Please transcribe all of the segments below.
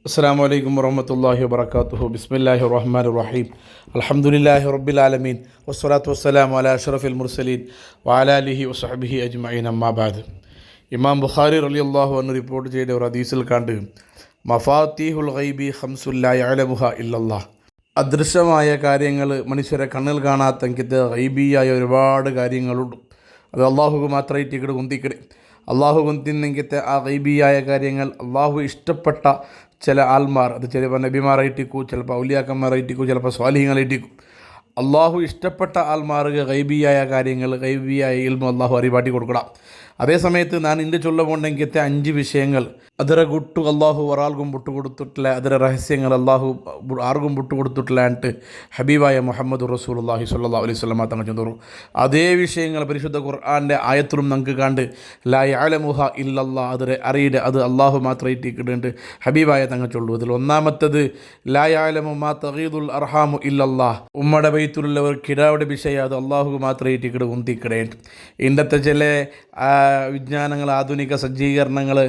അസ്സലാമു അലൈക്കും വറഹ്മത്തുള്ളാഹി വബറകാതുഹു. ബിസ്മില്ലാഹിർ റഹ്മാനിർ റഹീം. അൽഹംദുലില്ലാഹി റബ്ബിൽ ആലമീൻ വസ്സലാത്തു വസ്സലാമു അലാ അഷ്റഫിൽ മുർസലീൻ വഅലാ ആലിഹി വസഹ്ബിഹി അജ്മഈൻ. അമ്മാ ബഅദ്. ഇമാം ബുഖാരി റളിയല്ലാഹു അൻഹു റിപ്പോർട്ട് ചെയ്ത ഒരു ഹദീസിൽ കണ്ട് മഫാത്തീഹുൽ ഗൈബി ഖംസുൻ ലാ യഅലമുഹാ ഇല്ലല്ലാഹ്. അദൃശ്യമായ കാര്യങ്ങൾ, മനുഷ്യരെ കണ്ണിൽ കാണാത്തെങ്കിൽ ഗൈബിയായ ഒരുപാട് കാര്യങ്ങളുണ്ട്. അത് അള്ളാഹുക്ക് മാത്രമായിട്ട് ഇവിടെ കുന്തിക്കട്. അള്ളാഹു കുന്തിന്നെങ്കിലത്തെ ആ ഗൈബിയായ കാര്യങ്ങൾ അള്ളാഹു ഇഷ്ടപ്പെട്ട ചില ആൽമാർ, അത് ചിലപ്പോൾ നബിമാരായിട്ടിക്കും, ചിലപ്പോൾ ഔലിയാക്കന്മാരായിട്ടിക്കും, ചിലപ്പോൾ സ്വാലിഹീങ്ങളായിട്ടിക്കും. അള്ളാഹു ഇഷ്ടപ്പെട്ട ആൽമാർക്ക് ഗൈബിയായ കാര്യങ്ങൾ, ഗൈബിയായ ഇൽമു അള്ളാഹു അറിവാട്ടി കൊടുക്കണം. അതേ സമയത്ത് ഞാൻ ഇൻ്റെ ചൊല്ല പോണ്ടെങ്കിലത്തെ 5 വിഷയങ്ങൾ ಅದರ ಗುಟ್ಟು ಅಲ್ಲಾಹು ಒರಾಲ್ಗುಂ ಬಿಟ್ಟು ಕೊಡುತ್ತಿಲ್ಲ, ಅದರ ರಹಸ್ಯങ്ങൾ അള്ളാഹു ആർക്കും വിട്ടു കൊടുത്തിട്ടില്ല എന്നിട്ട് ഹബീബായ മുഹമ്മദ് റസൂലുള്ളാഹി സ്വല്ലല്ലാഹു അലൈഹി വസല്ലമ തങ്ങൾ ചെന്നു. അതേ വിഷയങ്ങൾ പരിശുദ്ധ ഖുർആൻ്റെ ആയത്തിലും നമുക്ക് കണ്ട് ലാ യഅലമുഹ ഇല്ലല്ലാഹ്, അതിരെ അറിയില്ല, അത് അള്ളാഹു മാത്രമായിട്ട് ഇക്കിടുണ്ട് ഹബീബായ തങ്ങൾ ചൊല്ലു. അതിൽ ഒന്നാമത്തത് ലാ യഅലമു മാ തഗീദുൽ അർഹാമു ഇല്ലല്ലാഹ്, ഉമ്മയുടെ ബൈത്തുള്ളവർ കിടാവിടെ വിഷയം അത് അള്ളാഹു മാത്രമായിട്ട് ഇക്കിട് ഉന്തിക്കിടേണ്ട. ഇന്നത്തെ ചില വിജ്ഞാനങ്ങൾ, ആധുനിക സജ്ജീകരണങ്ങൾ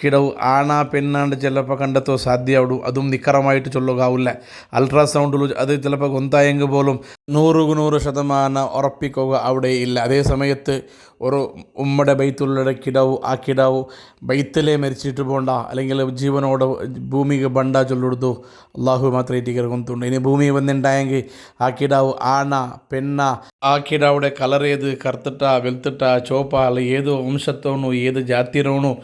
കിടവ് ആണാ പെണ്ണാണ്ട് ചിലപ്പോൾ കണ്ടെത്തോ സാധ്യമാവും. അതും നിക്കറമായിട്ട് ചൊല്ലുകാവില്ല. അൾട്രാസൗണ്ടിൽ അത് ചിലപ്പോൾ ഗൊന്തായെങ്കിൽ പോലും 100% ഉറപ്പിക്കുക അവിടെ ഇല്ല. അതേ സമയത്ത് ഒരു ഉമ്മയുടെ ബൈത്തുള്ള കിടാവ്, ആ കിടാവ് ബൈത്തിലേ മരിച്ചിട്ട് പോകണ്ട, അല്ലെങ്കിൽ ജീവനോട് ഭൂമിക്ക് ബണ്ട ചൊല്ലുകൊടുത്തു അള്ളാഹു മാത്രമായിട്ട് കിടക്കുന്നുണ്ട്. ഇനി ഭൂമി വന്നിട്ടുണ്ടായെങ്കിൽ ആ കിടാവ് ആണ പെണ്ണ, ആ കിടാവിടെ കളർ ഏത്, കറുത്തിട്ട വെളുത്തിട്ട ചോപ്പ, അല്ല ഏത് വംശത്തോണു, ഏത് ജാതിരോണു,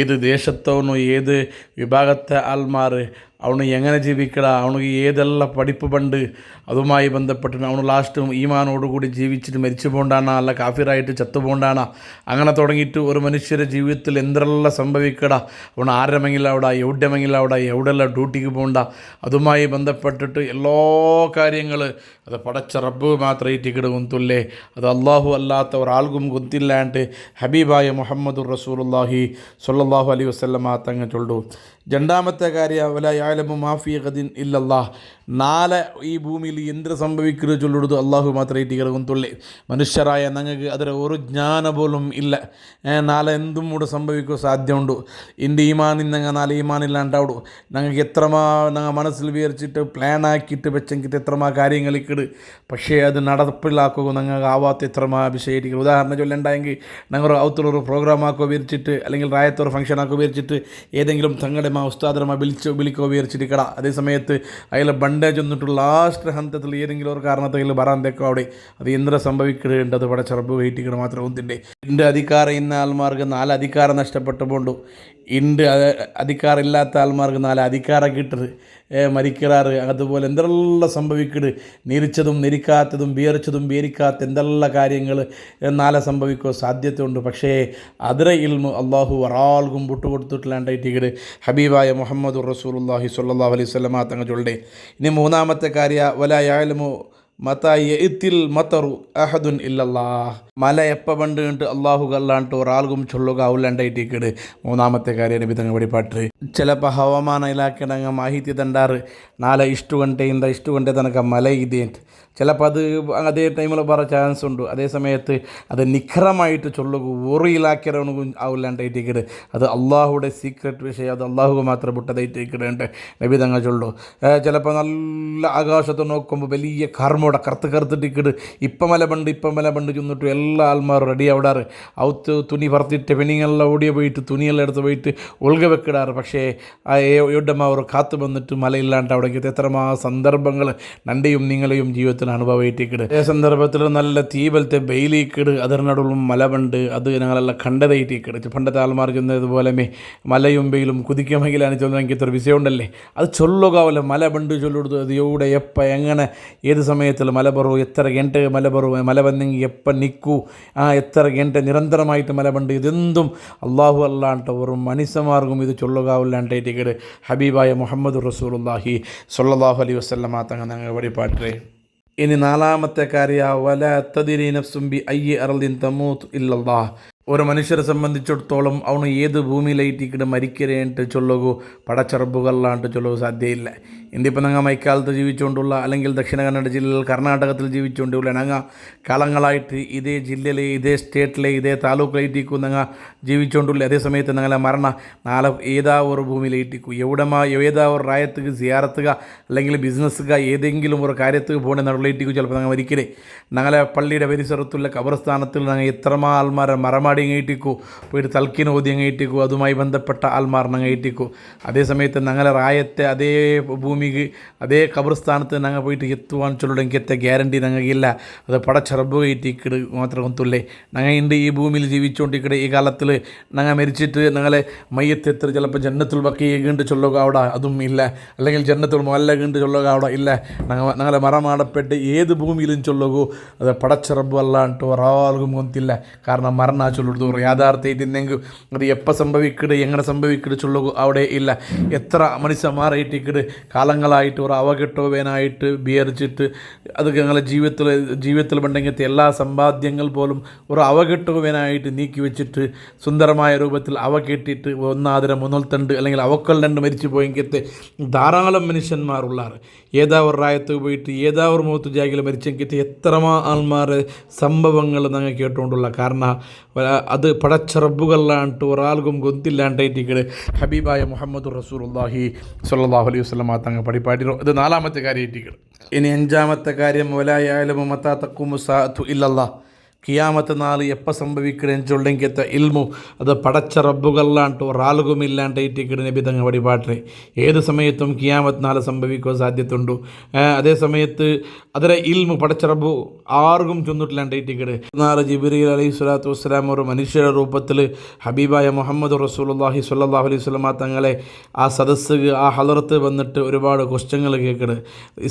ഏത് ദേശത്തോണു, ഏത് വിഭാഗത്തെ ആൽമാർ, അവന് എങ്ങനെ ജീവിക്കട, അവന് ഏതെല്ലാം പഠിപ്പ് പണ്ട് അതുമായി ബന്ധപ്പെട്ട് അവന് ലാസ്റ്റും ഈമാനോടുകൂടി ജീവിച്ചിട്ട് മരിച്ചു പോകണ്ടാണ്, അല്ല കാഫിറായിട്ട് ചത്തുപോകണ്ടാണ്, അങ്ങനെ തുടങ്ങിയിട്ട് ഒരു മനുഷ്യരുടെ ജീവിതത്തിൽ എന്തെല്ലാം സംഭവിക്കട, അവൻ ആരമെങ്കിലും അവിടെ, എവിടെമെങ്കിലും അവിടെ, എവിടെയെല്ലാം ഡ്യൂട്ടിക്ക് പോകണ്ട, അതുമായി ബന്ധപ്പെട്ടിട്ട് എല്ലാ കാര്യങ്ങൾ അത് പടച്ച റബ്ബ് മാത്രമായിട്ട് ഇവിടെ കുന്തുല്ലേ, അത് അള്ളാഹു അല്ലാത്ത ഒരാൾക്കും കുന്തില്ലാണ്ട് ഹബീബായ മുഹമ്മദുർ റസൂലുള്ളാഹി സ്വല്ലല്ലാഹു അലൈഹി വസല്ലമ തങ്ങൾ ചൊല്ലു. രണ്ടാമത്തെ കാര്യം വലാ യഅലമു മാ ഫീ ഗദിൻ ഇല്ലല്ലാഹ്, നാളെ ഈ ഭൂമിയിൽ എന്ത് സംഭവിക്കുന്നത് ചൊല്ലുള്ളത് അള്ളാഹു മാത്രമായിട്ട് കിടക്കുന്നുള്ളേ. മനുഷ്യരായ ഞങ്ങൾക്ക് അതിൽ ഒരു ജ്ഞാനം പോലും ഇല്ല. നാളെ എന്തും കൂടെ സംഭവിക്കുക സാധ്യമുണ്ട്. എൻ്റെ ഈമാനിന്നങ്ങ നാളെ ഈമാനില്ലാണ്ടാവിടും. ഞങ്ങൾക്ക് എത്രമാ ഞങ്ങൾ മനസ്സിൽ വിചാരിച്ചിട്ട് പ്ലാനാക്കിയിട്ട് വെച്ചെങ്കിൽ എത്രമാ കാര്യങ്ങളിക്കിട്, പക്ഷേ അത് നടപ്പിലാക്കുക ഞങ്ങൾക്ക് ആവാത്ത എത്രമാ വിഷയിക്കുക. ഉദാഹരണം ചൊല്ലുണ്ടായെങ്കിൽ ഞങ്ങൾ ഔത്തുള്ളൊരു പ്രോഗ്രാം ആക്കുക വിചാരിച്ചിട്ട്, അല്ലെങ്കിൽ റായത്തൊരു ഫംഗ്ഷൻ ആക്കുക വിചാരിച്ചിട്ട് ഏതെങ്കിലും തങ്ങളുടെ ഉസ്താദരമ വിളിക്കോ വിചാരിച്ചിരിക്കട. അതേ സമയത്ത് അതിൽ ബണ്ടേജ് വന്നിട്ടുള്ള ലാസ്റ്റ് ഹന്തത്തിൽ ഏതെങ്കിലും ഒരു കാരണത്തിൽ വരാൻ തെക്കോ അവിടെ അത് എന്തിനാ സംഭവിക്കേണ്ടത് ഇവിടെ ചെറുപ്പ് വെയിറ്റിക്കണ മാത്രം ഒന്നിൻ്റെ. ഇൻ്റെ അധികാരം ഇന്ന ആൾമാർക്ക് 4 അധികാരം നഷ്ടപ്പെട്ടുപോണ്ടു. ഇണ്ട് അധികാരം ഇല്ലാത്ത ആൾമാർക്ക് 4 അധികാരം കിട്ടത് മരിക്കാറ്. അതുപോലെ എന്തെല്ലാം സംഭവിക്കട്, നിരിച്ചതും നിരിക്കാത്തതും വിയറിച്ചതും വിയരിക്കാത്ത എന്തെല്ലാം കാര്യങ്ങൾ നാളെ സംഭവിക്കുക സാധ്യതയുണ്ട്. പക്ഷേ അതിരെ ഇൽമു അള്ളാഹു ഒരാൾക്കും വിട്ടുകൊടുത്തിട്ടില്ലാണ്ടായിട്ട് ഹബീബായ മുഹമ്മദ് റസൂലുള്ളാഹി സ്വല്ലല്ലാഹു അലൈഹി വസല്ലമ തങ്ങൾ ചൊല്ലേ. ഇനി മൂന്നാമത്തെ കാര്യം വലാ യഅലമു മതാ യഅ്തിൽ മതറു അഹദുൻ ഇല്ലല്ലാഹ്, മല എപ്പോൾ പണ്ട് അള്ളാഹു അല്ലാണ്ട് ഒരാൾക്കും ചൊല്ലുക അവല്ലാണ്ടായിട്ടേക്കട്. മൂന്നാമത്തെ കാര്യം നബി തങ്ങൾ വെളിപ്പാട്ട് ചിലപ്പോൾ ಹವಾಮಾನ ಇಲಾಖೆನಾಗ ಮಾಹಿತಿ ತಂದಾರು ನಾಳೆ ಇಷ್ಟು ಗಂಟೆ ತನಕ ಮಳೆ ಇದೆ ಅಂತ. ചിലപ്പോൾ അത് അതേ ടൈമിൽ പറയാൻ ചാൻസ് ഉണ്ട്. അതേ സമയത്ത് അത് നിഖരമായിട്ട് ചൊല്ലുക ഒരു ഇലാഖരവണക്കും ആവില്ലാണ്ടായിട്ടേക്കട്. അത് അള്ളാഹുടെ സീക്രട്ട് വിഷയം, അത് അള്ളാഹു മാത്രം വിട്ടതായിട്ടേക്കിടേണ്ട നബി തങ്ങൾ ചൊല്ലു. ചിലപ്പോൾ നല്ല ആകാശത്ത് നോക്കുമ്പോൾ വലിയ കർമ്മോട കറുത്തിട്ടിക്കട് ഇപ്പം മല ബണ്ട് ചെന്നിട്ട് എല്ലാ ആൾമാരും റെഡി ആവിടാറ്. ഔത്ത് തുണി പറത്തിട്ട് പെണ്ണിങ്ങളെല്ലാം ഓടിയ പോയിട്ട് തുണിയെല്ലാം എടുത്ത് പോയിട്ട് ഒഴുക വെക്കിടാറ്. പക്ഷേ എവിടെമ്മ അവർ കാത്തു വന്നിട്ട് മലയില്ലാണ്ട് അവിടെ എത്രമാ സന്ദർഭങ്ങൾ നൻ്റെയും നിങ്ങളെയും ജീവിതത്തിൽ അനുഭവിച്ചിട്ട്. അതേ സന്ദർഭത്തിൽ നല്ല തീപലത്തെ ബെയിലിക്കിട് അതിനടുള്ളും മലബണ്ട്, അത് ഞങ്ങളെല്ലാം കണ്ടതായിട്ടിക്കിട്. പണ്ടത്തെ ആൾമാർ ചെന്നതുപോലെ മലയും ബെയിലും കുതിക്കുമെങ്കിലാണ് ചൊല്ലുമെങ്കിൽ ഇത്ര വിഷയമുണ്ടല്ലേ, അത് ചൊല്ലുകാവല്ലോ. മല ബണ്ട് ചൊല്ലുകൊടുത്തു, അത് എവിടെ എപ്പോൾ എങ്ങനെ ഏത് സമയത്തിൽ മല ബറു, എത്ര ഗಂಟೆ മല ബറു, മല വന്നെങ്കിൽ എപ്പം നിൽക്കൂ, എത്ര ഗಂಟೆ നിരന്തരമായിട്ട് മല ബണ്ട്, ഇതെന്തും അള്ളാഹു അല്ലാണ്ട് ഒരു മനുഷ്യമാർഗം ഇത് ചൊല്ലുകാവില്ലാണ്ടായിട്ടിക്കട് ഹബീബായ മുഹമ്മദ് റസൂലുള്ളാഹി സ്വല്ലല്ലാഹു അലൈഹി വസല്ലമ തങ്ങൾ ഞങ്ങൾ വെളിപ്പാട്ടേ. ഇനി നാലാമത്തെ കാര്യം വലാ തദ്രി നഫ്സുൻ ബി അയ്യി അർദിൻ തമൂത്ത് ഇല്ലല്ലാഹ്, ഒരു മനുഷ്യരെ സംബന്ധിച്ചിടത്തോളം ಅವನು ഏത് ഭൂമിയിലൈറ്റിക്കിട്ട് മരിക്കരേಂಟು ചൊല്ലുകൂ പടച്ചറബുകളാണ്ട് ചൊല്ലുക സാധ്യയില്ല. ഇന്ത്യപ്പം ഞങ്ങൾ മൈക്കാലത്ത് ജീവിച്ചുകൊണ്ടുള്ള അല്ലെങ്കിൽ ദക്ഷിണ കന്നഡ ജില്ലയിൽ കർണാടകത്തിൽ ജീവിച്ചുകൊണ്ടുള്ള ഞങ്ങൾ കാലങ്ങളായിട്ട് ഇതേ ജില്ലയിലെ ഇതേ സ്റ്റേറ്റിലെ ഇതേ താലൂക്കിലേറ്റിക്കും ഞങ്ങൾ ജീവിച്ചുകൊണ്ടുള്ള അതേ സമയത്ത് ഞങ്ങളെ മരണ നാളെ ഏതാ ഒരു ഭൂമിയിലേറ്റിക്കും ഏതാ ഒരു റായത്തുക സിയാറത്തുക അല്ലെങ്കിൽ ബിസിനസ്സുക ഏതെങ്കിലും ഒരു കാര്യത്തുക പോകണ നടുവിലേറ്റിക്കും ചിലപ്പോൾ ഞങ്ങൾ മരിക്കരേ ഞങ്ങളെ പള്ളിയുടെ പരിസരത്തുള്ള ഖബർസ്ഥാനത്തിൽ ഞങ്ങൾ എത്രമാ ആൾമാരെ മറമാടി ഇട്ടിക്കൂ പോയിട്ട് തൽക്കിന് ഓതി ഇട്ടിക്കൂ അതുമായി ബന്ധപ്പെട്ട ആൾമാർ ഞങ്ങൾ ഇട്ടിക്കൂ. അതേ സമയത്ത് ഞങ്ങളെ റായത്തെ അതേ ഭൂമിക്ക് അതേ ഖബർസ്ഥാനത്ത് ഞങ്ങൾ പോയിട്ട് എത്തുവാൻ ചൊല്ലുടെങ്കിൽ എത്ത ഗ്യാരണ്ടി ഞങ്ങൾക്കില്ല. അത് പടച്ചറബ് ഇട്ടിക്കിട് മാത്രം കൊത്തുള്ളേ ഞങ്ങൾ ഉണ്ട് ഈ ഭൂമിയിൽ ജീവിച്ചുകൊണ്ടിരിക്കടെ ഈ കാലത്തിൽ ഞങ്ങൾ മരിച്ചിട്ട് ഞങ്ങളെ മയ്യത്തെത്ര ചിലപ്പോൾ ജന്നത്തുൽ ബഖീ കണ്ട് ചൊല്ലുക അവിടെ അതും ഇല്ല, അല്ലെങ്കിൽ ജന്നത്തുൽ മുഅല്ല കണ്ട് ചൊല്ലുക അവിടെ ഇല്ല. ഞങ്ങളെ മറമാടപ്പെട്ട് ഏത് ഭൂമിയിലും ചൊല്ലുകൂ അത് പടച്ചറബ് അല്ലാണ്ട് ഒരാൾക്കും കൊത്തില്ല. കാരണം മരണ ചൊല്ലുടു യാഥാർത്ഥ്യമായിട്ടിന്നെങ്കിൽ അത് എപ്പോൾ സംഭവിക്കട് എങ്ങനെ സംഭവിക്കട് ചൊല്ലുകൂ അവിടെ ഇല്ല. എത്ര മനുഷ്യന്മാരായിട്ടിക്കട് കാലങ്ങളായിട്ട് ഒരു അവകെട്ടോവേനായിട്ട് വിയർച്ചിട്ട് അത് ഞങ്ങളെ ജീവിതത്തിൽ പണ്ടെങ്കിലത്തെ എല്ലാ സമ്പാദ്യങ്ങൾ പോലും ഒരു അവകെട്ടോവേനായിട്ട് നീക്കി വെച്ചിട്ട് സുന്ദരമായ രൂപത്തിൽ അവ കെട്ടിയിട്ട് ഒന്നാതിര മുന്നോൽത്തണ്ട് അല്ലെങ്കിൽ അവക്കൾ രണ്ട് മരിച്ചു പോയെങ്കിലത്തെ ധാരാളം മനുഷ്യന്മാരുള്ളാറ്. ഏതാ ഒരു റായത്ത് പോയിട്ട് ഏതാ ഒരു മുഖത്ത് ജാഗിൽ മരിച്ചെങ്കിലത്തെ എത്രമാ ആൾമാർ സംഭവങ്ങൾ ഞങ്ങൾ കേട്ടുകൊണ്ടുള്ള. കാരണം അത് പടച്ചറബുകളാണ്ട് ഒരാൾക്കും ഗൊന്തില്ലാണ്ടായിട്ടിക്കട് ഹബീബായ മുഹമ്മദ് റസൂലുള്ളാഹി സ്വല്ലല്ലാഹു അലൈഹി വസല്ലം തങ്ങൾ പഠിപ്പാട്ടിരോ. ഇത് 4ാമത്തെ കാര്യമായിട്ടിക്കട്. ഇനി 5ാമത്തെ കാര്യം വലാ യഅലമു മതാ തഖൂമു സാഅതു ഇല്ലല്ലാഹ്. കിയാമത്ത് നാൾ എപ്പോൾ സംഭവിക്കണമെന്ന് ചൊല്ലെങ്കിലത്തെ ഇൽമു അത് പടച്ചറബുകളാണ്ട് ഒരാളുകുമില്ലാണ്ടായിട്ടിക്കട് നബി തങ്ങൾ പഠിപ്പാട്ടെ. ഏത് സമയത്തും കിയാമത്ത് നാൾ സംഭവിക്കാൻ സാധ്യതയുണ്ട്. അതേ സമയത്ത് അതിലെ ഇൽമു പടച്ചറബു ആർക്കും ചൊന്നിട്ടില്ലാണ്ടായിട്ടിക്കട്. നാളെ ജിബ്രീൽ അലൈഹി സ്വലാത്തു വസ്സലാം ഒരു മനുഷ്യരുടെ രൂപത്തിൽ ഹബീബായ മുഹമ്മദ് റസൂലുള്ളാഹി സ്വല്ലല്ലാഹു അലൈഹി വസല്ലം തങ്ങളെ ആ സദസ്സ് ആ ഹലറത്ത് വന്നിട്ട് ഒരുപാട് ക്വസ്റ്റ്യങ്ങൾ കേൾക്കട്.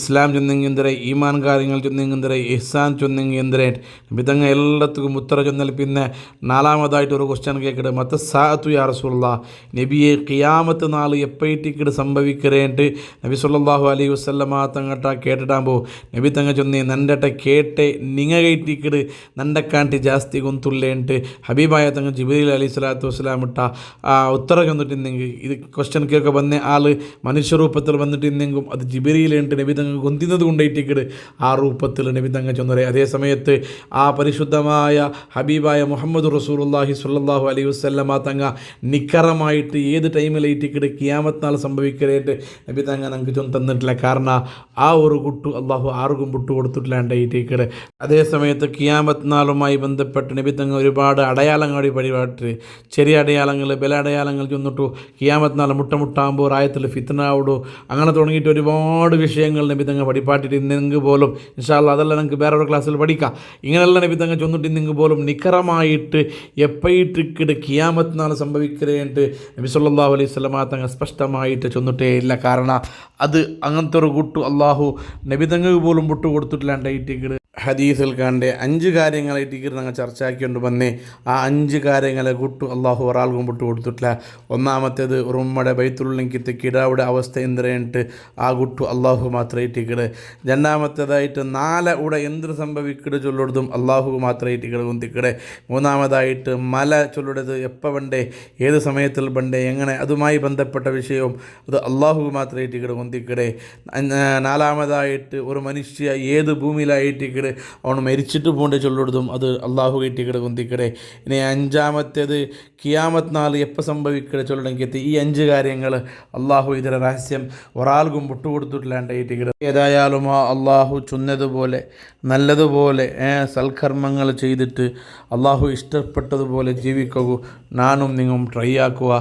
ഇസ്ലാം ചൊന്നെങ്കിൽ എന്തരെ, ഈമാൻ കാര്യങ്ങൾ ചൊന്നെങ്കിൽ എന്തരെ, ഇഹ്സാൻ ചൊന്നെങ്കിൽ എന്തരെ, നബി തങ്ങൾ എല്ലാത്തുക്കും ഉത്തര ചൊന്നാൽ പിന്നെ 4ാമതായിട്ടൊരു ക്വസ്റ്റ്യൻ കേൾക്കട്ടെ മത്ത സാഅത്തു യാ റസൂലുള്ളാഹ്. നബിയെ ഖിയാമത്ത് നാൾ എപ്പോഴത്തേക്കിട്ട് സംഭവിക്കറേണ്ട് നബി സല്ലല്ലാഹു അലൈഹി വസല്ലമ തങ്ങട്ട കേട്ടിട്ടാകുമ്പോൾ നബി തങ്ങ ചൊന്നി നണ്ടട്ട കേട്ടെ നിങ്ങ കയറ്റിക്കിട് നണ്ടക്കാണ്ടി ജാസ്തി ഗൊന്തുള്ളേണ്ട് ഹബീബായ തങ്ങ ജിബ്രീൽ അലൈഹി സ്വലാത്തു വസ്സലാം ഇട്ട ഉത്തര ചൊന്നിട്ടിന്നെങ്കിൽ ഇത് ക്വസ്റ്റ്യൻ കേൾക്ക വന്ന ആൾ മനുഷ്യരൂപത്തിൽ വന്നിട്ടിന്നെങ്കും അത് ജിബ്രീലേണ്ട് നബി തങ്ങ ഗൊന്തിന്നത് കൊണ്ടായിട്ടിക്കിട് ആ രൂപത്തിൽ നബി തങ്ങ ചൊന്നരെ. അതേ സമയത്ത് ആ പരിശുദ്ധമായ ഹബീബായ മുഹമ്മദ് റസൂലുള്ളാഹി സ്വല്ലല്ലാഹു അലൈഹി വസല്ലമ തങ്ങ നിക്കറമായിട്ട് ഏത് ടൈമിലേറ്റിക്കിട്ട് കിയാമത്ത് നാൾ സംഭവിക്കലായിട്ട് നബി തങ്ങ നമുക്ക് ചൊന്ന് തന്നിട്ടില്ല. കാരണം ആ ഒരു കുട്ടു അള്ളാഹു ആർക്കും വിട്ടു കൊടുത്തിട്ടില്ലാണ്ടായിട്ടിക്കട്. അതേ സമയത്ത് കിയാമത്ത് നാളുമായി ബന്ധപ്പെട്ട് നബി തങ്ങ ഒരുപാട് അടയാളങ്ങൾ പരിപാടി ചെറിയ അടയാളങ്ങൾ ബല അടയാളങ്ങൾ ചൊന്നിട്ടു കിയാമത്ത് നാൾ മുട്ടാകുമ്പോൾ റായത്തിൽ ഫിത്നാവിടു അങ്ങനെ തുടങ്ങിയിട്ട് ഒരുപാട് വിഷയങ്ങൾ നബി തങ്ങ പഠിപ്പാട്ടിട്ട് ഇന്നെങ്കിൽ പോലും ഇൻഷാ അല്ലാഹ് അതെല്ലാം നമുക്ക് വേറൊരു ക്ലാസ്സിൽ പഠിക്കാം. ഇങ്ങനെയുള്ള നബി തങ്ങ ചൊന്നിട്ടിന്നെങ്കിൽ പോലും നിക്കറമായിട്ട് എപ്പോഴത്തേക്കിട് കിയാമത്ത് നാൾ സംഭവിക്കലേണ്ട് നബി സല്ലല്ലാഹു അലൈഹി വസല്ലമ തങ്ങൾ സ്പഷ്ടമായിട്ട് ചൊന്നിട്ടേ ഇല്ല. കാരണം അത് അങ്ങനത്തെ ഒരു കുട്ടു അള്ളാഹു നബി തങ്ങൾക്ക് പോലും വിട്ടു കൊടുത്തിട്ടില്ലാണ്ടായിട്ടിക്കട്. ഹദീസിൽ കണ്ട് 5 കാര്യങ്ങളായിട്ട് ഞങ്ങൾ ചർച്ചയാക്കിക്കൊണ്ട് വന്നേ. ആ 5 കാര്യങ്ങളെ കുട്ടു അള്ളാഹു ഒരാൾക്കും വിട്ടു കൊടുത്തിട്ടില്ല. 1ാമത്തേത് ഒരു ഉമ്മയുടെ ബൈത്തുള്ളെങ്കിത്തെ കിടാവിടെ അവസ്ഥ എന്തരേണ്ടിട്ട് ആ കുട്ടു അള്ളാഹു മാത്രമായിട്ടിക്കട്. 2ാമത്തേതായിട്ട് 4 ഇവിടെ എന്ത് സംഭവിക്കട് ചൊല്ലുടതും അള്ളാഹു മാത്രമായിട്ടിക്കട് കൊന്തിക്കടെ. 3ാമതായിട്ട് മല ചൊല്ലുടത് എപ്പോൾ ബണ്ടേ ഏത് സമയത്തിൽ ബണ്ടേ എങ്ങനെ അതുമായി ബന്ധപ്പെട്ട വിഷയവും അത് അള്ളാഹു മാത്രമായിട്ടിക്കട് കൊന്തിക്കടെ. 4ാമതായിട്ട് ഒരു മനുഷ്യ ഏത് ഭൂമിയിലായിട്ടിക്കട് അവൻ മരിച്ചിട്ട് പോകേണ്ട ചൊല്ലുടതും അത് അള്ളാഹു കയറ്റിക്കടെ കൊന്തിക്കടെ. ഇനി 5ാമത്തേത് കിയാമത്ത് നാൾ എപ്പോൾ സംഭവിക്കടെ ചൊല്ലണമെങ്കിൽ ഈ 5 കാര്യങ്ങൾ അള്ളാഹു ഇതിൻ്റെ രഹസ്യം ഒരാൾക്കും വിട്ടുകൊടുത്തിട്ടില്ലാണ്ടായിട്ടിക്കടെ. ഏതായാലും ആ അള്ളാഹു ചൊന്നതുപോലെ നല്ലതുപോലെ സൽക്കർമ്മങ്ങൾ ചെയ്തിട്ട് അള്ളാഹു ഇഷ്ടപ്പെട്ടതുപോലെ ജീവിക്കൂ. നാനും നിങ്ങളും ട്രൈ ആക്കുക.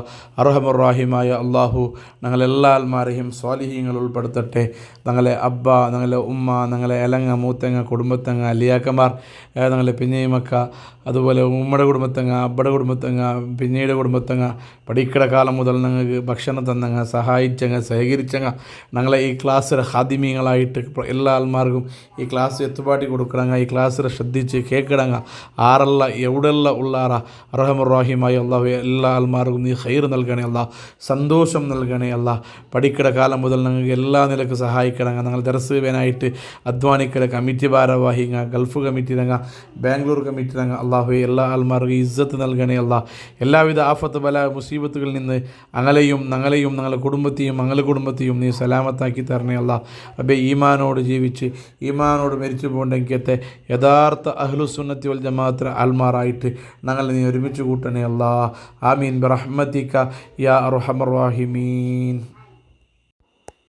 അർഹമുർ-റഹീമായ അള്ളാഹു ഞങ്ങളെല്ലാ ആൽമാരെയും സ്വാലിഹീങ്ങൾ ഉൾപ്പെടുത്തട്ടെ. ഞങ്ങളെ അബ്ബ, ഞങ്ങളെ ഉമ്മ, ഞങ്ങളെ എലങ്ങ മൂത്തങ്ങ കുടുംബത്തങ്ങ അലിയാക്കന്മാർ, ഞങ്ങളെ പിന്നെയുമക്ക, അതുപോലെ ഉമ്മയുടെ കുടുംബത്തങ്ങ, അബ്ബയുടെ കുടുംബത്തങ്ങ, പിന്നീട് കുടുംബത്തങ്ങ പഠിക്കട കാലം മുതൽ ഞങ്ങൾക്ക് ഭക്ഷണം തന്നങ്ങ സഹായിച്ചങ്ങ സഹകരിച്ചങ്ങ ഞങ്ങളെ ഈ ക്ലാസ്സിൽ ഹാദിമീങ്ങളായിട്ട് എല്ലാ ആൾമാർക്കും ഈ ക്ലാസ് എത്തുപാട്ടി കൊടുക്കണങ്ങ ഈ ക്ലാസ്സിൽ ശ്രദ്ധിച്ച് കേൾക്കിടങ്ങ ആറല്ല എവിടെയുള്ള ഉള്ളാറ അർഹമുർ-റഹീമായ അള്ളാഹു എല്ലാ ആൾമാർക്കും നീ ഖൈർ നൽകണേ അല്ല, സന്തോഷം നൽകണേ അല്ല. പഠിക്കട കാലം മുതൽ ഞങ്ങൾക്ക് എല്ലാ നിലക്ക് സഹായിക്കണങ്ങ. ഞങ്ങൾ ദർസ് വേനായിട്ട് അധ്വാനിക്കട കമ്മിറ്റി ഭാരവാഹി ഭാരവാഹിങ്ങ ഗൾഫ് കമ്മിറ്റിരങ്ങ ബാംഗ്ലൂർ കമ്മിറ്റിരങ്ങ അള്ളാഹുവെ എല്ലാ ആൾമാർക്കും ഇസ്സത്ത് നൽകണേ അല്ലാ. എല്ലാവിധ ആഫത്ത് ബല മുസീബത്തുകളിൽ നിന്ന് ഞങ്ങളെയും ഞങ്ങളുടെ കുടുംബത്തെയും ഞങ്ങളുടെ കുടുംബത്തെയും നീ സലാമത്താക്കി തരണേ അല്ലാ. റബ്ബേ ഈമാനോട് ജീവിച്ച് ഈമാനോട് മരിച്ചു പോകണ്ടെങ്കിലത്തെ യഥാർത്ഥ അഹ്ലുസുന്നത്തി വൽ ജമാഅത്ത് ആൽമാറായിട്ട് ഞങ്ങളെ നീ ഒരുമിച്ച് കൂട്ടണേ അല്ലാ. ആമീൻ ബിറഹ്മതിക യാ അർഹമർ റഹീമീൻ.